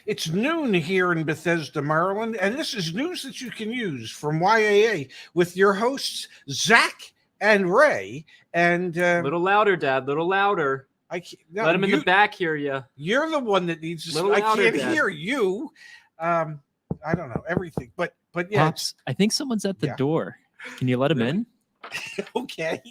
It's noon here in Bethesda, Maryland, and this is news that you can use from YAA with your hosts, Zach and Ray. And little louder, Dad. Little louder. Let him in the back hear you. You're the one that needs to. I can't hear you. I don't know everything, but yeah. Pops, I think someone's at the door. Can you let him in? Okay.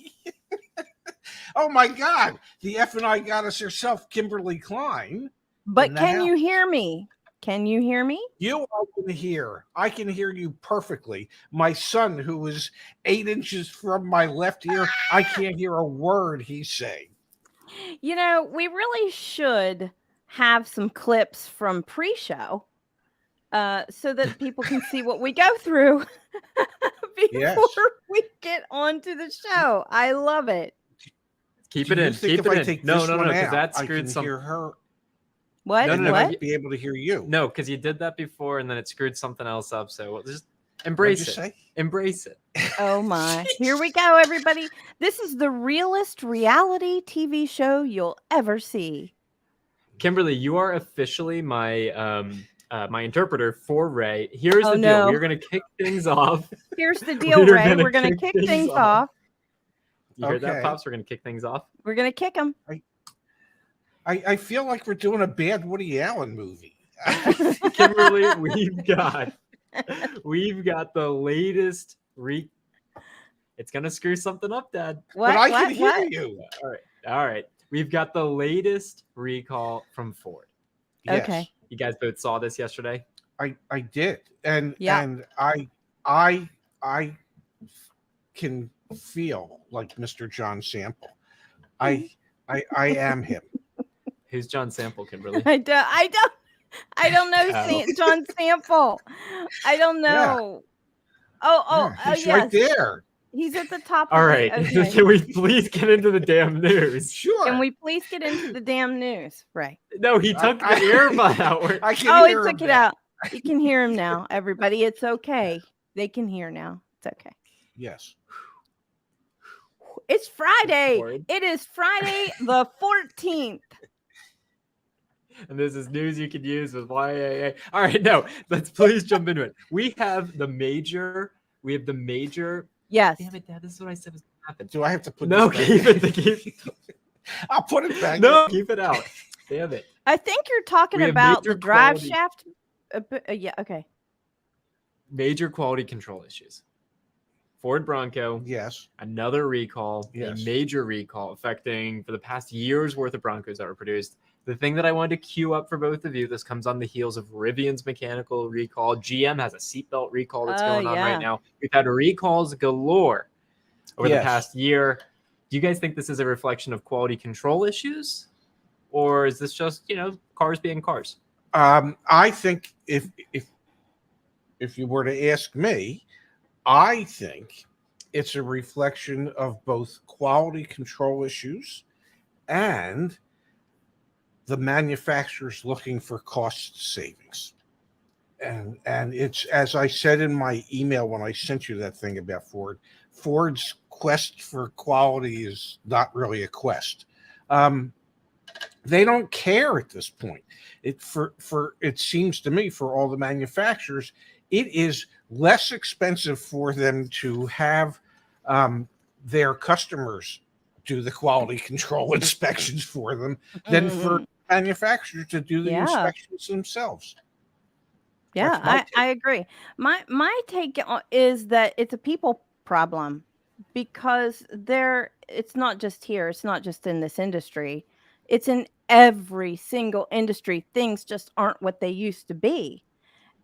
Oh my God! The F&I goddess herself, Kimberly Klein. But can you hear me? Can you hear me? I can hear. I can hear you perfectly. My son, who is 8 inches from my left ear, I can't hear a word he's saying. You know, we really should have some clips from pre-show so that people can see what we go through before we get onto the show. I love it. Keep it in. Keep it in. No, because that screwed some. Hear her. What? No, what? I'd be able to hear you. No, because you did that before, and then it screwed something else up. So we'll just embrace it. Say? Embrace it. Oh my! Here we go, everybody. This is the realest reality TV show you'll ever see. Kimberly, you are officially my my interpreter for Ray. Here's the deal. We're gonna kick things off. Here's the deal, Ray. We're gonna kick things off. You heard that, Pops? We're gonna kick things off. We're gonna kick them. I feel like we're doing a bad Woody Allen movie. Kimberly, we've got the latest It's gonna screw something up, Dad. But I can hear you. All right. We've got the latest recall from Ford. Yes. Okay. You guys both saw this yesterday. I did, and I can feel like Mr. John Sample. I am him. Who's John Sample, Kimberly? I don't know John Sample. I don't know. Yeah. He's right there. He's at the top. All right. Okay. Can we please get into the damn news? Sure. Can we please get into the damn news? Right. No, he took the earbud out. He took it out. You can hear him now, everybody. It's okay. They can hear now. It's okay. Yes. It's Friday. It is Friday the 14th. And this is news you can use with YAA. All right, no, let's please jump into it. We have the major. Yes. Damn it, Dad. This is what I said was going to happen. Do I have to put keep it. I'll put it back. No, keep it out. Damn it. I think you're talking about the drive shaft. Yeah, okay. Major quality control issues. Ford Bronco. Yes. Another recall. Yes. A major recall affecting for the past year's worth of Broncos that were produced. The thing that I wanted to queue up for both of you, this comes on the heels of Rivian's mechanical recall. GM has a seatbelt recall that's going on right now. We've had recalls galore over the past year. Do you guys think this is a reflection of quality control issues? Or is this just, cars being cars? I think if you were to ask me, I think it's a reflection of both quality control issues and the manufacturers looking for cost savings. And it's, as I said in my email when I sent you that thing about Ford's quest for quality is not really a quest. They don't care at this point. It seems to me, for all the manufacturers, it is less expensive for them to have their customers do the quality control inspections for them than for manufacturers to do the inspections themselves. Yeah, I agree. My take is that it's a people problem because it's not just here. It's not just in this industry. It's in every single industry. Things just aren't what they used to be.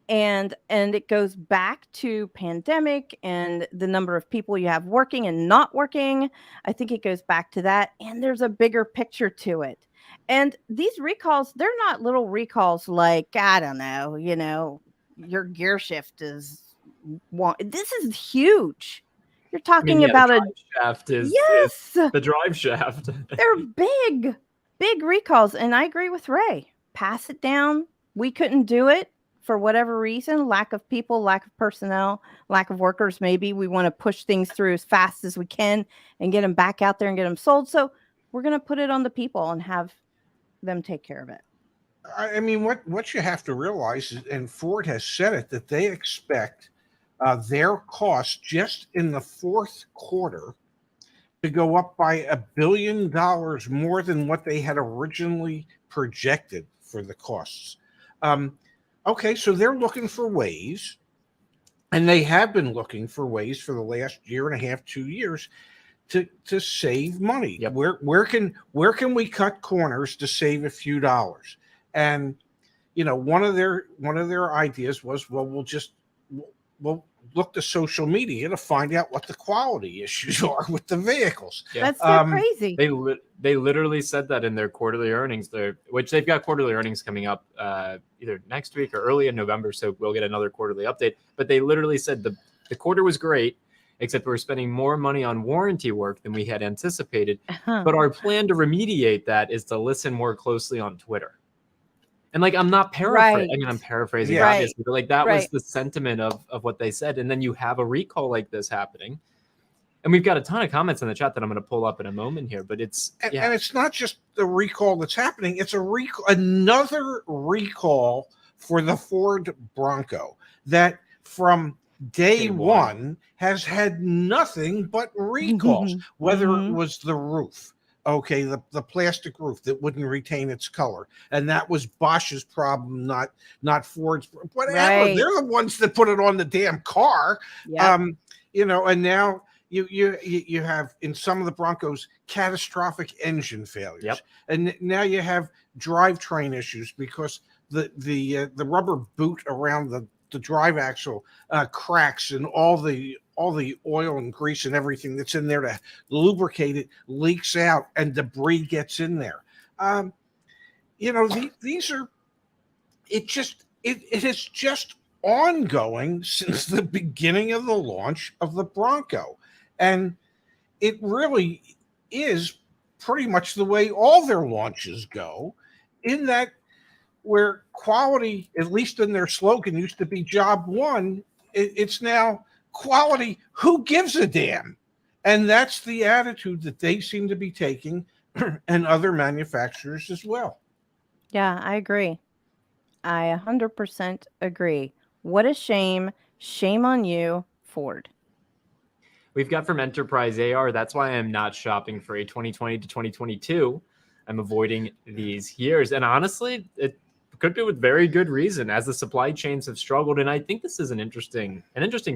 And it goes back to pandemic and the number of people you have working and not working. I think it goes back to that. And there's a bigger picture to it. And these recalls, they're not little recalls like, I don't know, your gear shift is one. This is huge. You're talking about a shaft is the drive shaft. They're big recalls. And I agree with Ray. Pass it down. We couldn't do it. For whatever reason, lack of people, lack of personnel, lack of workers, maybe we want to push things through as fast as we can and get them back out there and get them sold. So we're going to put it on the people and have them take care of it. I mean, what you have to realize is, and Ford has said it, that they expect their costs just in the fourth quarter to go up by $1 billion more than what they had originally projected for the costs. Okay, so they're looking for ways, and they have been looking for ways for the last year and a half, 2 years, to save money. Yep. Where can we cut corners to save a few dollars? And one of their ideas was, well, we'll look to social media to find out what the quality issues are with the vehicles. Yeah. That's so crazy. They literally said that in their quarterly earnings, which they've got quarterly earnings coming up either next week or early in November, so we'll get another quarterly update. But they literally said the quarter was great, except we're spending more money on warranty work than we had anticipated. But our plan to remediate that is to listen more closely on Twitter. And like, I'm not paraphrasing. Right. I mean, I'm paraphrasing, Yeah. obviously, but like that was Right. the sentiment of what they said. And then you have a recall like this happening. And we've got a ton of comments in the chat that I'm going to pull up in a moment here, but it's And it's not just the recall that's happening; it's another recall for the Ford Bronco that from day one has had nothing but recalls. Whether it was the roof, okay, the plastic roof that wouldn't retain its color, and that was Bosch's problem, not Ford's. Whatever, Right. they're the ones that put it on the damn car. Yep. And now. You have in some of the Broncos catastrophic engine failures, Yep. and now you have drivetrain issues because the rubber boot around the drive axle cracks, and all the oil and grease and everything that's in there to lubricate it leaks out, and debris gets in there. These are it is just ongoing since the beginning of the launch of the Bronco. And it really is pretty much the way all their launches go, in that where quality, at least in their slogan, used to be job one, it's now quality, who gives a damn? And that's the attitude that they seem to be taking, and other manufacturers as well. Yeah, I agree. I 100% agree. What a shame. Shame on you, Ford. We've got from Enterprise AR. That's why I'm not shopping for a 2020 to 2022. I'm avoiding these years. And honestly, it could be with very good reason, as the supply chains have struggled. And I think this is an interesting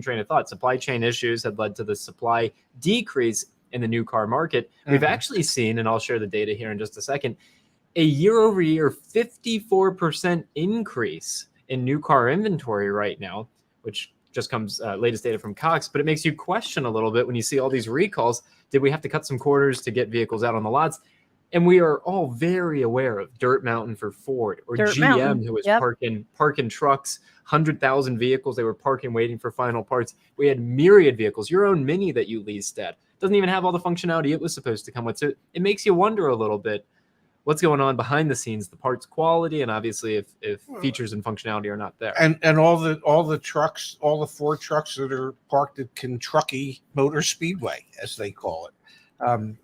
train of thought. Supply chain issues had led to the supply decrease in the new car market. We've actually seen, and I'll share the data here in just a second, a year-over-year 54% increase in new car inventory right now, which just comes latest data from Cox, but it makes you question a little bit when you see all these recalls. Did we have to cut some corners to get vehicles out on the lots? And we are all very aware of Dirt Mountain for Ford, or Dirt GM, Mountain. who was Yep. parking trucks, 100,000 vehicles they were parking waiting for final parts. We had myriad vehicles. Your own Mini that you leased at doesn't even have all the functionality it was supposed to come with. So it makes you wonder a little bit what's going on behind the scenes, the parts quality, and obviously if features and functionality are not there. And all the trucks, all the Ford trucks that are parked at Kentucky Motor Speedway, as they call it,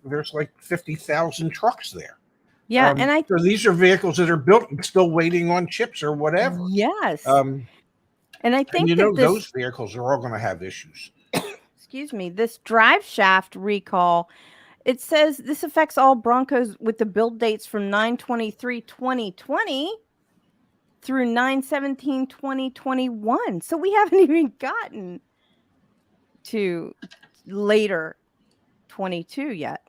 there's like 50,000 trucks there. Yeah, so these are vehicles that are built and still waiting on chips or whatever. Yes. And I think those vehicles are all going to have issues. Excuse me, this drive shaft recall, it says this affects all Broncos with the build dates from 9/23/2020 through 9/17/2021. So we haven't even gotten to later 22 yet.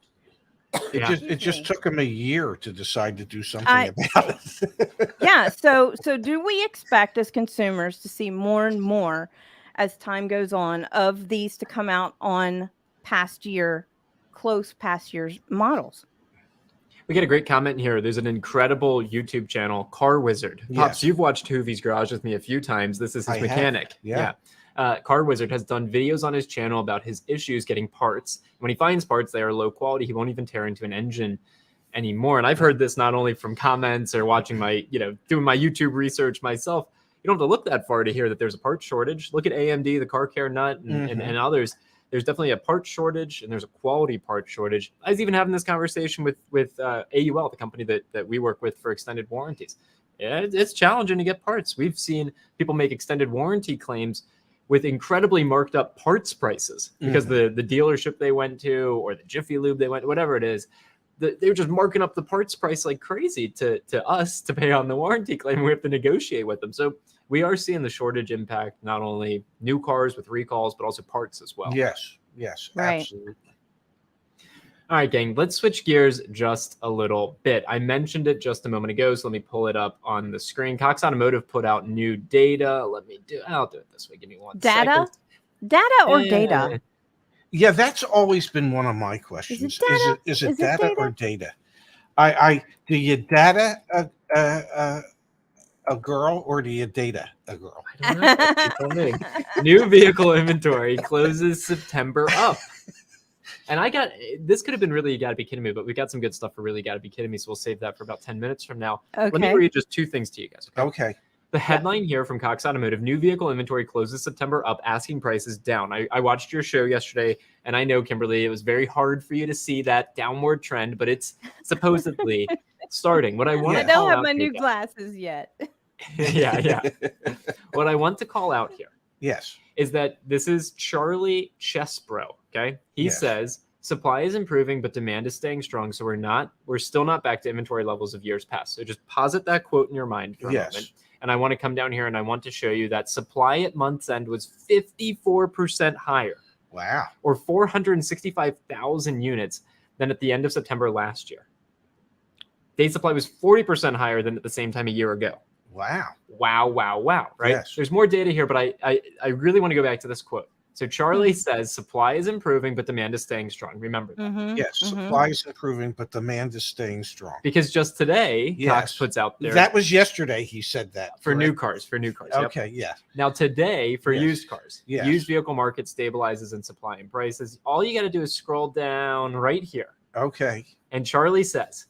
It just took them a year to decide to do something about it. Yeah. So do we expect as consumers to see more and more as time goes on of these to come out on close past year's models? We get a great comment here. There's an incredible YouTube channel, Car Wizard. Yes. Pops, you've watched Hoovie's Garage with me a few times. This is his mechanic. Yeah. Car Wizard has done videos on his channel about his issues getting parts. When he finds parts, they are low quality. He won't even tear into an engine anymore. And I've heard this not only from comments or watching doing my YouTube research myself. You don't have to look that far to hear that there's a part shortage. Look at AMD, the car care nut, and others. There's definitely a part shortage, and there's a quality part shortage. I was even having this conversation with AUL, the company that we work with for extended warranties. it's challenging to get parts. We've seen people make extended warranty claims with incredibly marked up parts prices because the dealership they went to or the Jiffy Lube they went, whatever it is, they were just marking up the parts price like crazy to us to pay on the warranty claim. We have to negotiate with them. So we are seeing the shortage impact not only new cars with recalls, but also parts as well. Yes, Right. absolutely. All right, gang, let's switch gears just a little bit. I mentioned it just a moment ago, so let me pull it up on the screen. Cox Automotive put out new data. I'll do it this way. Give me one Data? second. Data or data? Yeah, that's always been one of my questions. Is it data? Is it Is it data data? or data? I do you data a girl or do you data a girl? I don't know. You tell me. New vehicle inventory closes September up. And this could have been really, you gotta be kidding me, but we got some good stuff for really gotta be kidding me. So we'll save that for about 10 minutes from now. Let me Okay. read just two things to you guys. Okay. The headline here from Cox Automotive, new vehicle inventory closes September up, asking prices down. I watched your show yesterday, and I know, Kimberly, it was very hard for you to see that downward trend, but it's supposedly starting. What I want I to don't call have out my here, new guys- glasses yet. yeah. What I want to call out here Yes. is that this is Charlie Chesbro. Okay, he Yes. says supply is improving, but demand is staying strong. So we're still not back to inventory levels of years past. So just posit that quote in your mind for a Yes. moment. And I want to come down here and I want to show you that supply at month's end was 54% higher, Wow. or 465,000 units than at the end of September last year. Day supply was 40% higher than at the same time a year ago. Wow. Wow, right? Yes. There's more data here, but I really want to go back to this quote. So Charlie says supply is improving, but demand is staying strong. Remember that. Mhm, Yes. mhm. Supply is improving, but demand is staying strong. Because just today, Yes. Cox puts out there That was yesterday. He said that for new correct? cars. Yep. Okay. Yeah. Now today for Yes. used cars, Yes. used vehicle market stabilizes in supply and prices. All you got to do is scroll down right here. Okay. And Charlie says,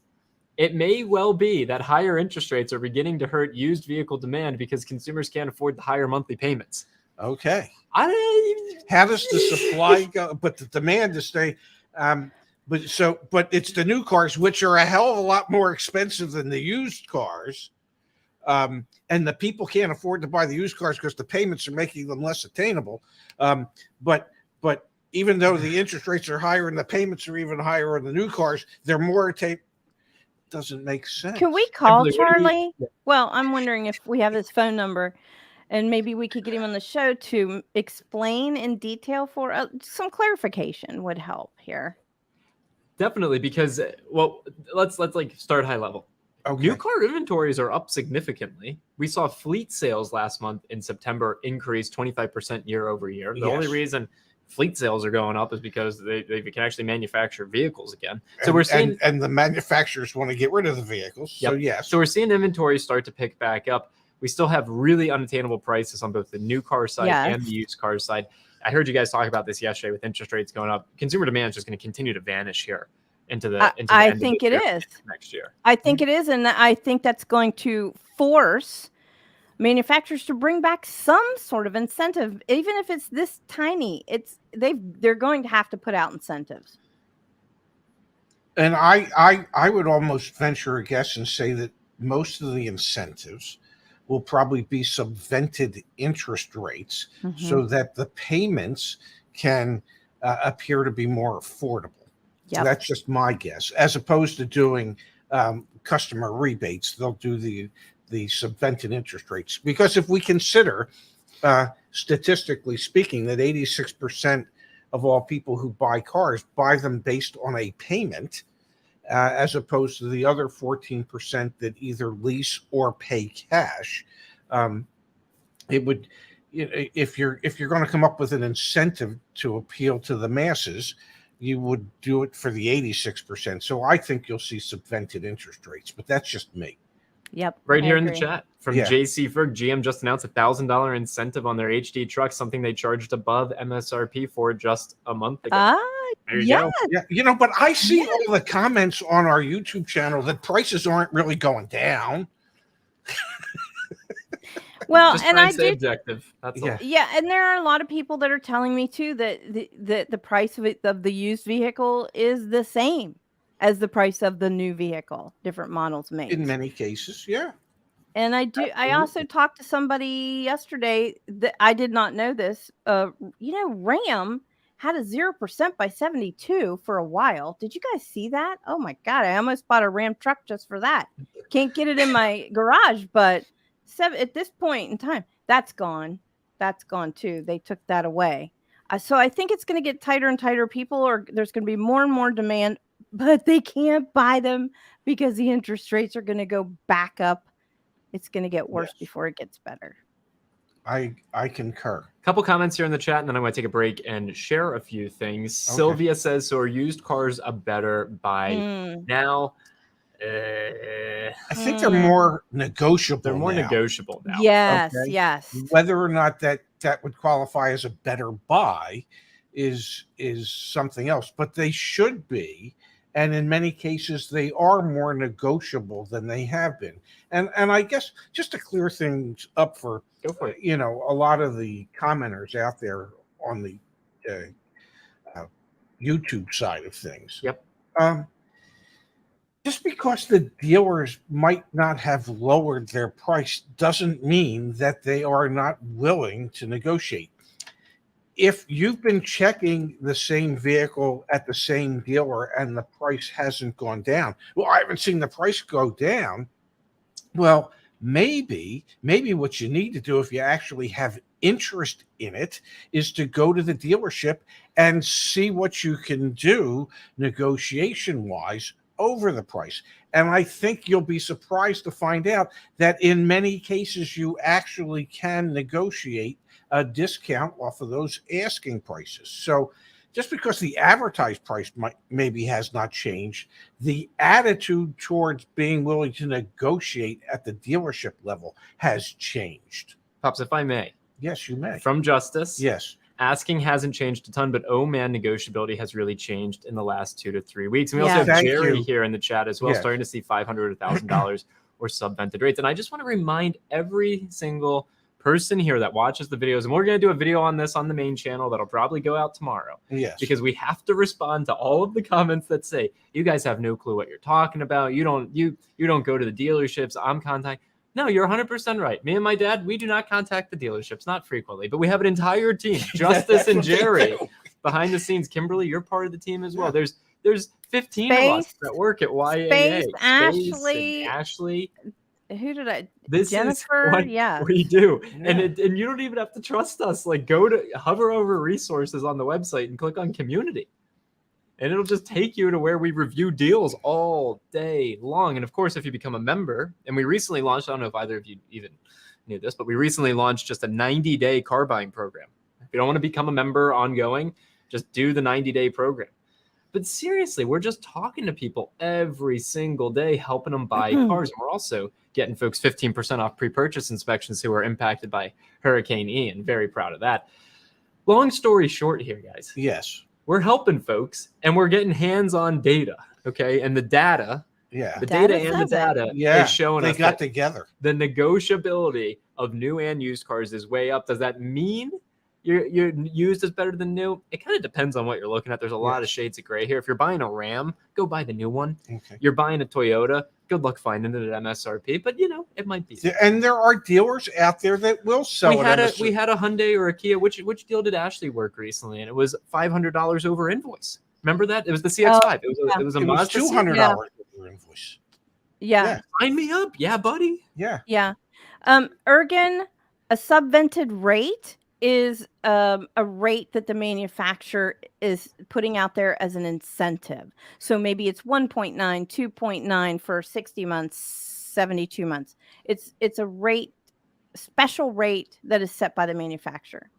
it may well be that higher interest rates are beginning to hurt used vehicle demand because consumers can't afford the higher monthly payments. Okay. I How does the supply go? But the demand is staying. But it's the new cars, which are a hell of a lot more expensive than the used cars. And the people can't afford to buy the used cars because the payments are making them less attainable. But even though the interest rates are higher and the payments are even higher on the new cars, they're more attainable. Doesn't make sense. Can we call Kimberly, what do you- Charlie? Well, I'm wondering if we have his phone number and maybe we could get him on the show to explain in detail for some clarification would help here. Definitely, because let's like start high level. Okay. New car inventories are up significantly. We saw fleet sales last month in September increase 25% year over year. The only Yes. reason fleet sales are going up is because they can actually manufacture vehicles again. So we're seeing and the manufacturers want to get rid of the vehicles. So Yep. yes. So we're seeing inventory start to pick back up. We still have really unattainable prices on both the new car side and the used car side. I heard you guys talk about this yesterday with interest rates going up. Consumer demand is just going to continue to vanish here into the I end of think this it year, is. next year. I think it is, and I think that's going to force manufacturers to bring back some sort of incentive, even if it's this tiny. They're going to have to put out incentives. And I would almost venture a guess and say that most of the incentives will probably be subvented interest rates so that the payments can appear to be more affordable. Yep. That's just my guess. As opposed to doing customer rebates, they'll do the subvented interest rates. Because if we consider, statistically speaking, that 86% of all people who buy cars buy them based on a payment, as opposed to the other 14% that either lease or pay cash. It would, if you're going to come up with an incentive to appeal to the masses, you would do it for the 86%. So I think you'll see subvented interest rates, but that's just me. Yep. Right I here in the agree. chat from Yeah. JC Ferg, GM just announced $1,000 incentive on their HD truck, something they charged above MSRP for just a month ago. There you go. Yeah, but I see all the comments on our YouTube channel that prices aren't really going down. Well, Just and trying I to stay do. objective. That's all. Yeah, and there are a lot of people that are telling me too that the price of the used vehicle is the same as the price of the new vehicle. Different models made. In many cases, yeah. And I Absolutely. also talked to somebody yesterday that I did not know this. Ram had a 0% by 72 for a while. Did you guys see that? Oh my God. I almost bought a Ram truck just for that. Can't get it in my garage, but at this point in time, that's gone. That's gone too. They took that away. So I think it's going to get tighter and tighter. There's going to be more and more demand, but they can't buy them because the interest rates are going to go back up. It's going to get worse before it gets better. I concur. A couple comments here in the chat, and then I'm going to take a break and share a few things. Okay. Sylvia says, so are used cars a better buy now? I think they're more negotiable. They're more negotiable now. Yes, yes. Whether or not that would qualify as a better buy is something else, but they should be. And in many cases, they are more negotiable than they have been. And I guess just to clear things up for a lot of the commenters out there on the YouTube side of things. Yep. Just because the dealers might not have lowered their price doesn't mean that they are not willing to negotiate. If you've been checking the same vehicle at the same dealer and the price hasn't gone down, well, I haven't seen the price go down. Well, maybe what you need to do if you actually have interest in it is to go to the dealership and see what you can do negotiation-wise over the price. And I think you'll be surprised to find out that in many cases you actually can negotiate a discount off of those asking prices. So just because the advertised price maybe has not changed, the attitude towards being willing to negotiate at the dealership level has changed. Pops, if I may. Yes, you may. From Justice. Yes. Asking hasn't changed a ton, but oh man, negotiability has really changed in the last 2 to 3 weeks. And we also have Jerry here in the chat as well, starting to see $500 or $1,000 or subvented rates. And I just want to remind every single person here that watches the videos, and we're going to do a video on this on the main channel that'll probably go out tomorrow. Yes. Because we have to respond to all of the comments that say, you guys have no clue what you're talking about. You don't go to the dealerships. I'm contacting. No, you're 100% right. Me and my dad, we do not contact the dealerships, not frequently, but we have an entire team, Justice and Jerry, behind the scenes. Kimberly, you're part of the team as well. There's 15 of us that work at YAA. Ashley. Who did I? This Jennifer. Is what we do, and you don't even have to trust us. Like, hover over resources on the website and click on community, and it'll just take you to where we review deals all day long. And of course, if you become a member, and we recently launched, I don't know if either of you even knew this, but we recently launched just a 90-day car buying program. If you don't want to become a member ongoing, just do the 90-day program. But seriously, we're just talking to people every single day, helping them buy cars. And we're also getting folks 15% off pre-purchase inspections who are impacted by Hurricane Ian. Very proud of that. Long story short here, guys. Yes. We're helping folks, and we're getting hands-on data, okay? And the data, the data is showing us they got together. The negotiability of new and used cars is way up. Does that mean you're used is better than new? It kind of depends on what you're looking at. There's a lot of shades of gray here. If you're buying a Ram, go buy the new one. Okay. You're buying a Toyota, good luck finding it at MSRP, but it might be. And there are dealers out there that will sell it. We had a Hyundai or a Kia. Which deal did Ashley work recently? And it was $500 over invoice. Remember that? It was the CX-5. It was a Mazda. $200 over invoice. Yeah. Sign me up. Yeah, buddy. Yeah. Yeah. Ergen, a subvented rate is a rate that the manufacturer is putting out there as an incentive. So maybe it's 1.9, 2.9 for 60 months, 72 months. It's a rate, special rate that is set by the manufacturer.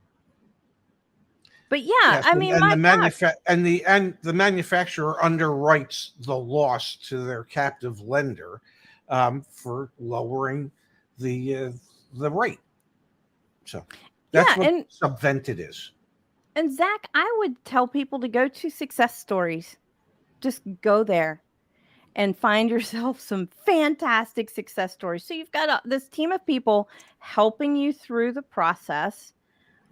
But I mean, the manufacturer underwrites the loss to their captive lender for lowering the rate. So that's what subvented is. And Zach, I would tell people to go to success stories. Just go there and find yourself some fantastic success stories. So you've got this team of people helping you through the process.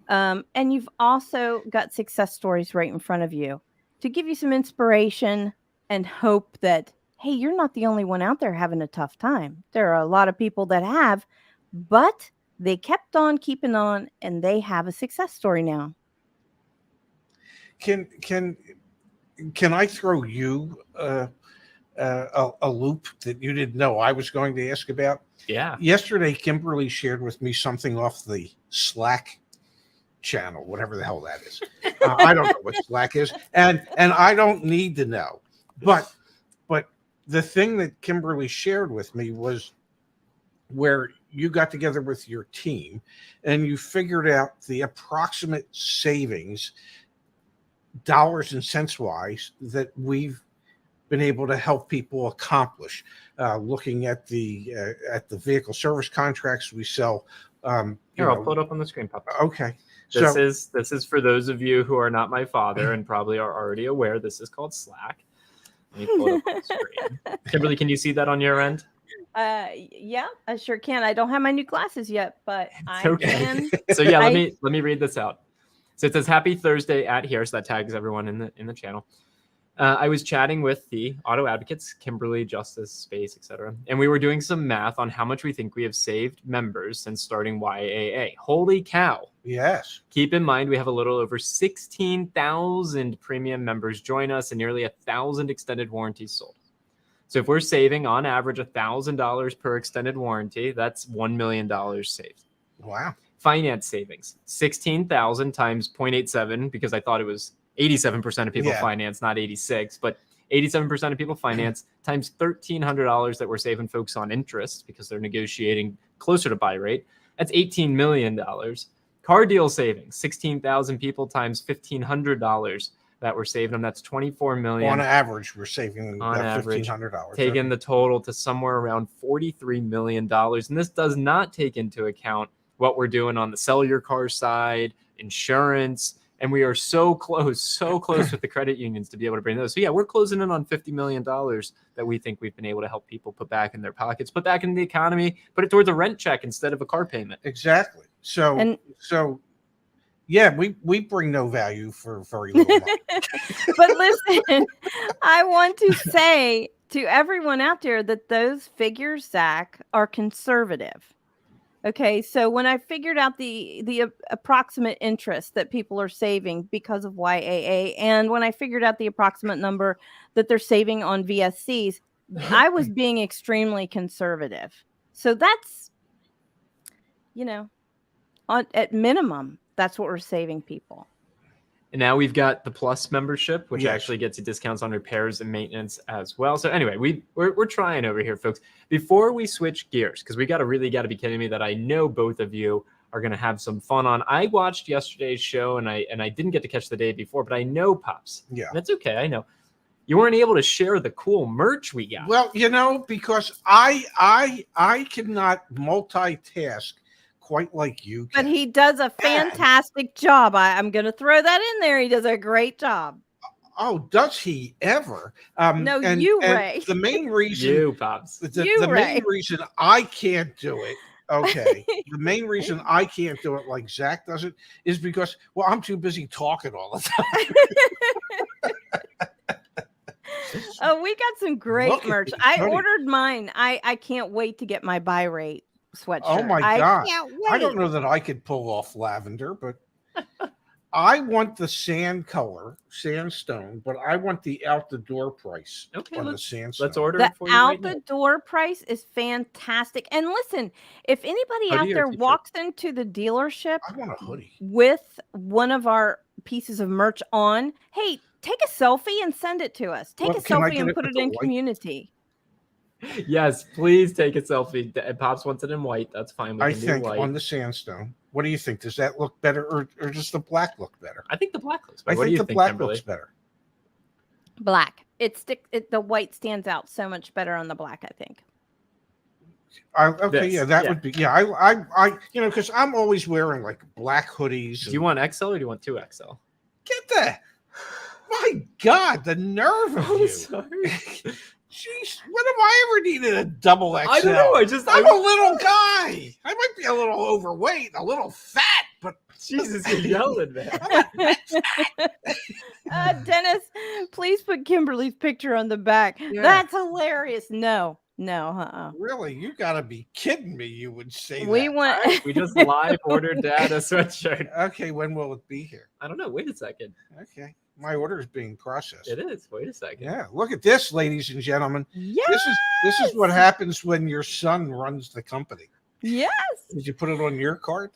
And you've also got success stories right in front of you to give you some inspiration and hope that, hey, you're not the only one out there having a tough time. There are a lot of people that have, but they kept on keeping on, and they have a success story now. Can I throw you a loop that you didn't know I was going to ask about? Yeah. Yesterday, Kimberly shared with me something off the Slack channel, whatever the hell that is. I don't know what Slack is, and I don't need to know. But the thing that Kimberly shared with me was where you got together with your team and you figured out the approximate savings, dollars and cents wise, that we've been able to help people accomplish. Looking at the vehicle service contracts we sell. Here, I'll pull it up on the screen, Papa. Okay. This is for those of you who are not my father and probably are already aware. This is called Slack. Let me pull it up on the screen. Kimberly, can you see that on your end? Yeah, I sure can. I don't have my new glasses yet, but I can. So yeah, let me read this out. So it says, "Happy Thursday at here." So that tags everyone in the channel. I was chatting with the auto advocates, Kimberly, Justice, Space, etc., and we were doing some math on how much we think we have saved members since starting YAA. Holy cow! Yes. Keep in mind we have a little over 16,000 premium members join us and nearly 1,000 extended warranties sold. So if we're saving on average $1,000 per extended warranty, that's $1 million saved. Wow. Finance savings, 16,000 times 0.87, because I thought it was 87% of people finance, not 86, but 87% of people finance times $1,300 that we're saving folks on interest because they're negotiating closer to buy rate. That's $18 million. Car deal savings, 16,000 people times $1,500 that we're saving them. That's $24 million. On average, we're saving about $1,500. Taking the total to somewhere around $43 million. And this does not take into account what we're doing on the sell your car side, insurance. And we are so close with the credit unions to be able to bring those. So yeah, we're closing in on $50 million that we think we've been able to help people put back in their pockets, put back in the economy, put it towards a rent check instead of a car payment. Exactly. So yeah, we bring no value for very little money. But listen, I want to say to everyone out there that those figures, Zach, are conservative. Okay, so when I figured out the approximate interest that people are saving because of YAA, and when I figured out the approximate number that they're saving on VSCs, I was being extremely conservative. So that's, at minimum, that's what we're saving people. And now we've got the Plus membership, which actually gets you discounts on repairs and maintenance as well. So anyway, we're trying over here, folks. Before we switch gears, because we got to be kidding me that I know both of you are going to have some fun on. I watched yesterday's show and I didn't get to catch the day before, but I know, Pops. Yeah. That's okay. I know. You weren't able to share the cool merch we got. Well, because I cannot multitask quite like you can. But he does a fantastic job. I'm going to throw that in there. He does a great job. Oh, does he ever? Ray. The main reason you, Pops. The main reason I can't do it. Okay. The main reason I can't do it like Zach does it is because, I'm too busy talking all the time. Oh, we got some great merch. I ordered mine. I can't wait to get my buy rate sweatshirt. Oh my God. I don't know that I could pull off lavender, but I want the sandstone, but I want the out the door price on the sandstone. Let's order it for you. The out the door price is fantastic. And listen, if anybody out there walks into the dealership I want a hoodie with one of our pieces of merch on, hey, take a selfie and send it to us. Take a selfie and put it in community. Yes, please take a selfie. Pops wants it in white. That's fine. I think on the sandstone. What do you think? Does that look better or does the black look better? I think the black looks better. I think the black looks better. Black. The white stands out so much better on the black, I think. That would be. Yeah, I because I'm always wearing like black hoodies. Do you want XL or do you want 2XL? Get that. My God, the nerve of you. Sorry. Jeez, when have I ever needed a double XL? I don't know. I'm a little guy. I might be a little overweight, a little fat, but Jesus, you're yelling, man. Dennis, please put Kimberly's picture on the back. Yeah. That's hilarious. No. Really, you got to be kidding me. You would say We that. want. We just live ordered Dad a sweatshirt. Okay, when will it be here? I don't know. Wait a second. Okay, my order is being processed. It is. Wait a second. Yeah, look at this, ladies and gentlemen. Yes. This is what happens when your son runs the company. Yes. Did you put it on your card?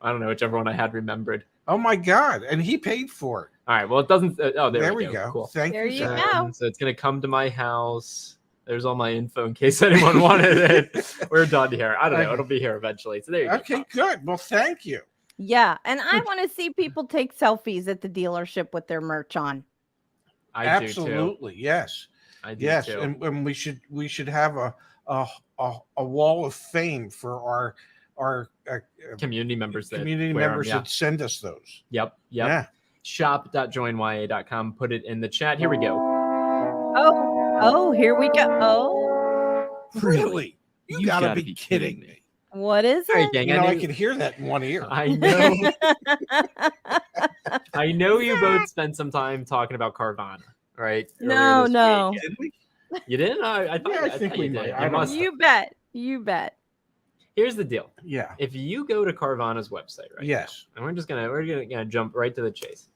I don't know whichever one I had remembered. Oh my God! And he paid for it. All right. Well, it doesn't. Oh, there we go. Cool. Thank There you sir. go. So it's gonna come to my house. There's all my info in case anyone wanted it. We're done here. I don't know. Okay. It'll be here eventually. So there you go. Okay, good. Well, thank you. Yeah, and I want to see people take selfies at the dealership with their merch on. I Absolutely, do too. yes. I do Yes, too. and we should have a wall of fame for our Community members that community wear 'em, members yeah. that send us those. Yep. Yeah. Shop.joinya.com. Put it in the chat. Here we go. Oh, here we go. Oh, Really? You gotta be kidding me. what is All right, it? gang. You know, I knew- can hear that in one ear. I know. I know you both spent some time talking about Carvana, right? No, Earlier this no. week. Did we? You didn't? I thought, Yeah, I think thought we you might. did. I You don't must know. have. You bet. Here's the deal. Yeah. If you go to Carvana's website, right? Yes. now, and we're gonna jump right to the chase.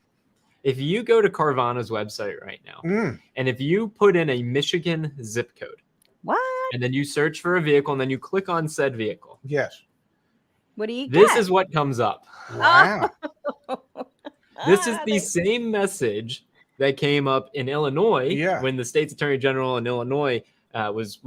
If you go to Carvana's website right now, Mm, and if you put in a Michigan zip code, What? and then you search for a vehicle, and then you click on said vehicle, yes. What do you get? this is what comes up. Wow. This is the same message that came up in Illinois Yeah. when the state's attorney general in Illinois was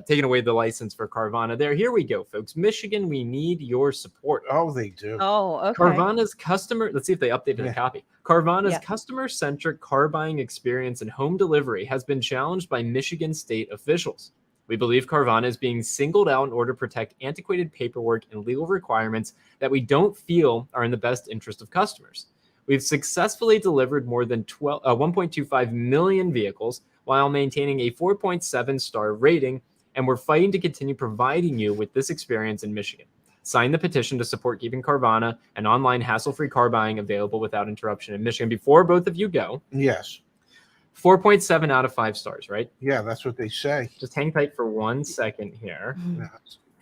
taking away the license for Carvana. Here we go, folks. Michigan, we need your support. Oh, they do. Oh, okay. Carvana's customer. Let's see if they updated Yeah. the copy. Carvana's Yeah. customer-centric car buying experience and home delivery has been challenged by Michigan state officials. We believe Carvana is being singled out in order to protect antiquated paperwork and legal requirements that we don't feel are in the best interest of customers. We've successfully delivered more than 1.25 million vehicles while maintaining a 4.7 star rating, and we're fighting to continue providing you with this experience in Michigan. Sign the petition to support keeping Carvana and online hassle-free car buying available without interruption in Michigan. Before both of you go, Yes. 4.7 out of 5 stars, right? Yeah, that's what they say. Just hang tight for 1 second here. Yeah.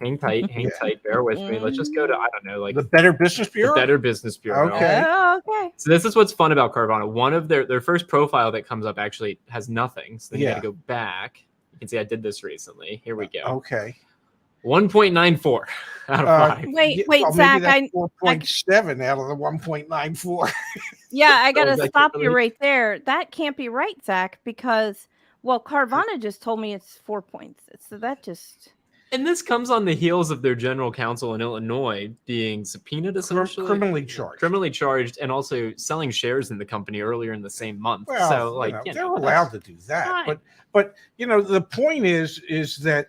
Hang tight, hang Yeah. tight. Bear with me. Let's just go to, I don't know, like The Better Business the Bureau? Better Business Bureau. Okay. Oh, okay. So this is what's fun about Carvana. One of their first profile that comes up actually has nothing. So then you got Yeah. to go back. You can see I did this recently. Here we go. Okay. 1.94 out of 5. Wait, well, Zach, maybe that's 4.7 out of the 1.94. Yeah, I Oh, gotta is that stop you Kimberly? right there. That can't be right, Zach, because Carvana just told me it's 4 points. So that just And this comes on the heels of their general counsel in Illinois being subpoenaed essentially. Criminally charged. Criminally charged and also selling shares in the company earlier in the same month. Well, so like they're allowed to do that. fine. But the point is that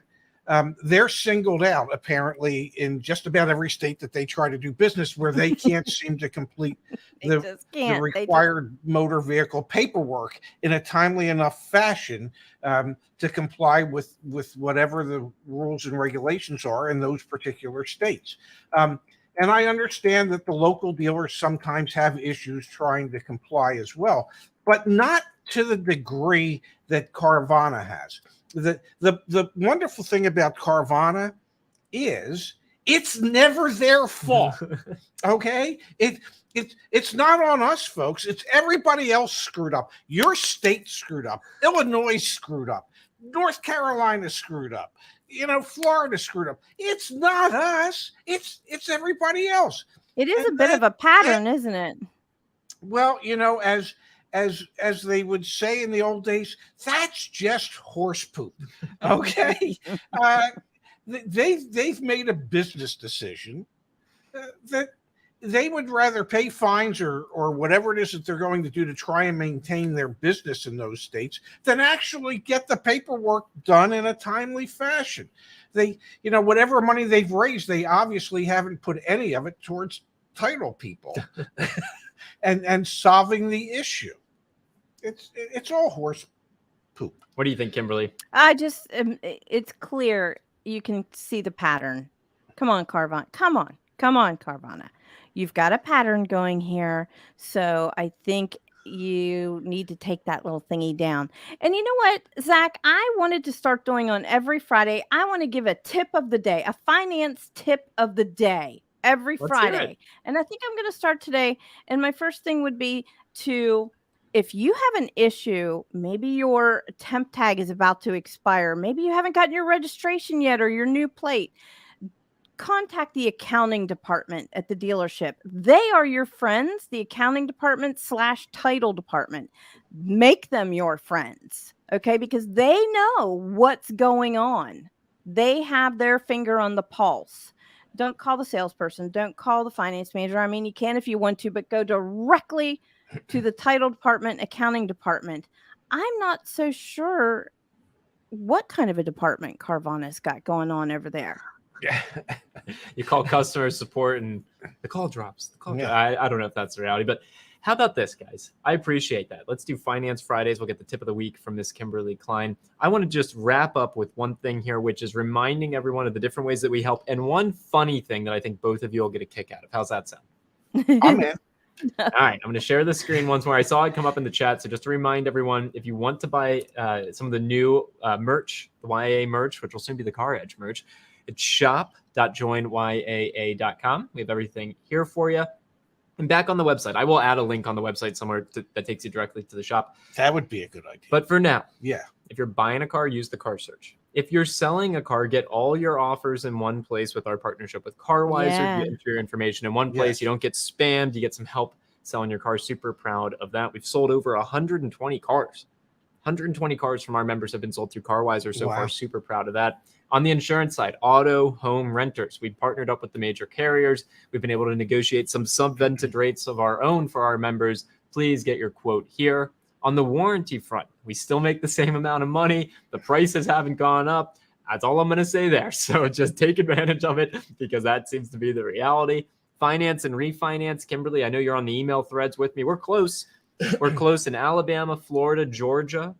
they're singled out apparently in just about every state that they try to do business where they can't seem to complete they the just the can't. They just- required motor vehicle paperwork in a timely enough fashion to comply with whatever the rules and regulations are in those particular states. And I understand that the local dealers sometimes have issues trying to comply as well, but not to the degree that Carvana has. The wonderful thing about Carvana is it's never their fault. Okay, it's not on us, folks. It's everybody else screwed up. Your state screwed up. Illinois screwed up. North Carolina screwed up. Florida screwed up. It's not us. It's everybody else. It is a and bit that- of a pattern, isn't it? Well, as they would say in the old days, that's just horse poop. Okay, they've made a business decision that they would rather pay fines or whatever it is that they're going to do to try and maintain their business in those states than actually get the paperwork done in a timely fashion. They, whatever money they've raised, they obviously haven't put any of it towards title people and solving the issue. It's all horse poop. What do you think, Kimberly? It's clear you can see the pattern. Come on, Carvana. Come on, Carvana. You've got a pattern going here. So I think you need to take that little thingy down. And you know what, Zach, I wanted to start doing on every Friday. I want to give a tip of the day, a finance tip of the day every Let's hear it. Friday. And I think I'm going to start today. And my first thing would be to, if you have an issue, maybe your temp tag is about to expire, maybe you haven't gotten your registration yet or your new plate, contact the accounting department at the dealership. They are your friends, the accounting department / title department. Make them your friends, okay? Because they know what's going on. They have their finger on the pulse. Don't call the salesperson. Don't call the finance manager. I mean, you can if you want to, but go directly to the title department, accounting department. I'm not so sure what kind of a department Carvana's got going on over there. Yeah. You call customer support and the call drops. I don't know if that's the reality, but how about this, guys? I appreciate that. Let's do Finance Fridays. We'll get the tip of the week from Miss Kimberly Klein. I want to just wrap up with one thing here, which is reminding everyone of the different ways that we help. And one funny thing that I think both of you will get a kick out of. How's that sound? I'm in. All right, I'm going to share the screen once more. I saw it come up in the chat. So just to remind everyone, if you want to buy some of the new merch, the YAA merch, which will soon be the Car Edge merch, it's shop.joinyaa.com. We have everything here for you. And back on the website, I will add a link on the website somewhere that takes you directly to the shop. That would be a good idea. But for now, yeah, if you're buying a car, use the car search. If you're selling a car, get all your offers in one place with our partnership with CarWiser. Yeah. You enter your information in one place. Yes. You don't get spammed. You get some help selling your car. Super proud of that. We've sold over 120 cars. 120 cars from our members have been sold through CarWiser so far. Super proud of that. On the insurance side, auto, home, renters. We've partnered up with the major carriers. We've been able to negotiate some sub-vented rates of our own for our members. Please get your quote here. On the warranty front, we still make the same amount of money. The prices haven't gone up. That's all I'm going to say there. So just take advantage of it because that seems to be the reality. Finance and refinance. Kimberly, I know you're on the email threads with me. We're close. We're close in Alabama, Florida, Georgia.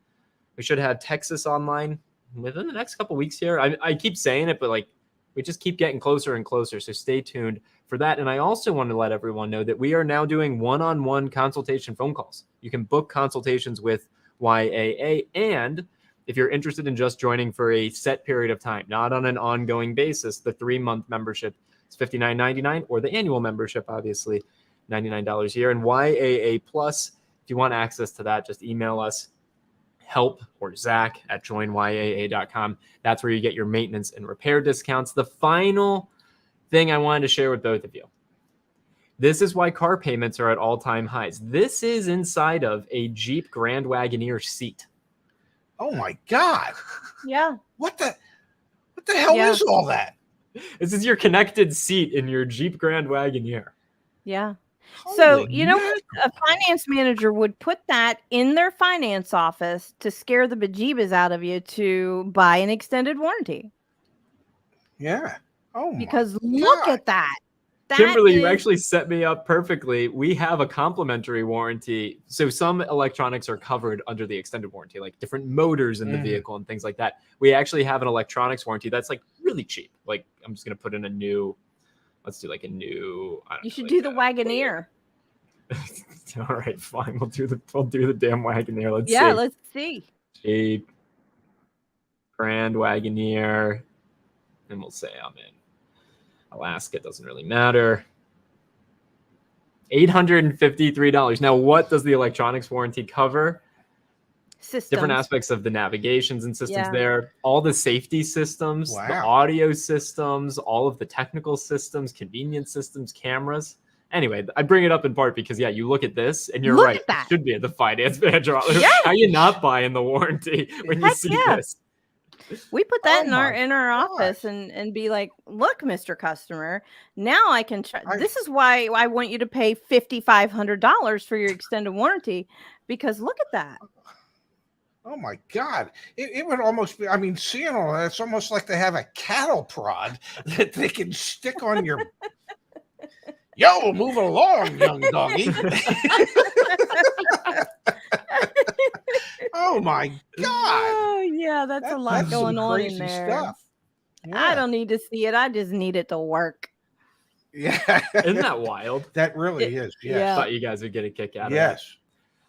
We should have Texas online within the next couple weeks here. I keep saying it, but like we just keep getting closer and closer. So stay tuned for that. And I also want to let everyone know that we are now doing one-on-one consultation phone calls. You can book consultations with YAA. And if you're interested in just joining for a set period of time, not on an ongoing basis, the 3-month membership is $59.99, or the annual membership, obviously, $99 a year. And YAA Plus, if you want access to that, just email us. Help or Zach at joinyaa.com. That's where you get your maintenance and repair discounts. The final thing I wanted to share with both of you. This is why car payments are at all-time highs. This is inside of a Jeep Grand Wagoneer seat. Oh my God. Yeah. What the hell is all that? This is your connected seat in your Jeep Grand Wagoneer. Yeah. So, Holy you know, mackerel. a finance manager would put that in their finance office to scare the bejeebas out of you to buy an extended warranty. Yeah. Oh my Because look God. at that. Kimberly, you actually set me up perfectly. We have a complimentary warranty. So some electronics are covered under the extended warranty, like different motors in the vehicle and things like that. We actually have an electronics warranty that's like really cheap. Like I'm just going to put in a new, let's do like a new. You should do the Wagoneer. All right, fine. We'll do the damn Wagoneer. Let's see. Let's see. Jeep Grand Wagoneer. And we'll say I'm in. Alaska doesn't really matter. $853. Now, what does the electronics warranty cover? Systems. Different aspects of the navigations and systems there. All the safety systems, the Wow. audio systems, all of the technical systems, convenience systems, cameras. Anyway, I bring it up in part because, yeah, you look at this and you're Look right. at that. It should be the finance manager. Yes. How you not buying the warranty when you Heck see yeah. this? We put that Oh in our my office gosh. and be like, look, Mr. Customer, now I can I- this is why I want you to pay $5,500 for your extended warranty, because look at that. Oh my God. It would almost be, I mean, seeing all that, it's almost like they have a cattle prod that they can stick on your. Yo, move along, young doggy. Oh my God. Oh yeah, that's a lot That's some going on in crazy there. stuff. I Yeah. don't need to see it. I just need it to work. Yeah. Isn't that wild? That really is. Yeah. Yes. Thought you guys would get a kick out of it. Yes.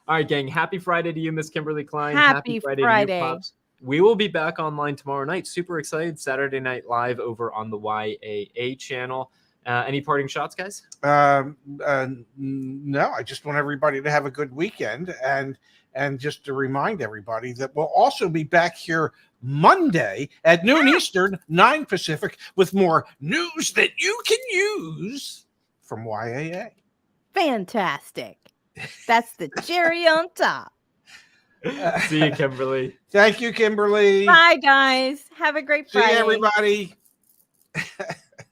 All right, gang. Happy Friday to you, Miss Kimberly Klein. Happy Friday to you, Pops. We will be back online tomorrow night. Super excited. Saturday Night Live over on the YAA channel. Any parting shots, guys? No, I just want everybody to have a good weekend, and just to remind everybody that we'll also be back here Monday at noon Eastern, 9 Pacific, with more news that you can use from YAA. Fantastic. That's the cherry on top. See you, Kimberly. Thank you, Kimberly. Bye, guys. Have a great Friday. See you, everybody.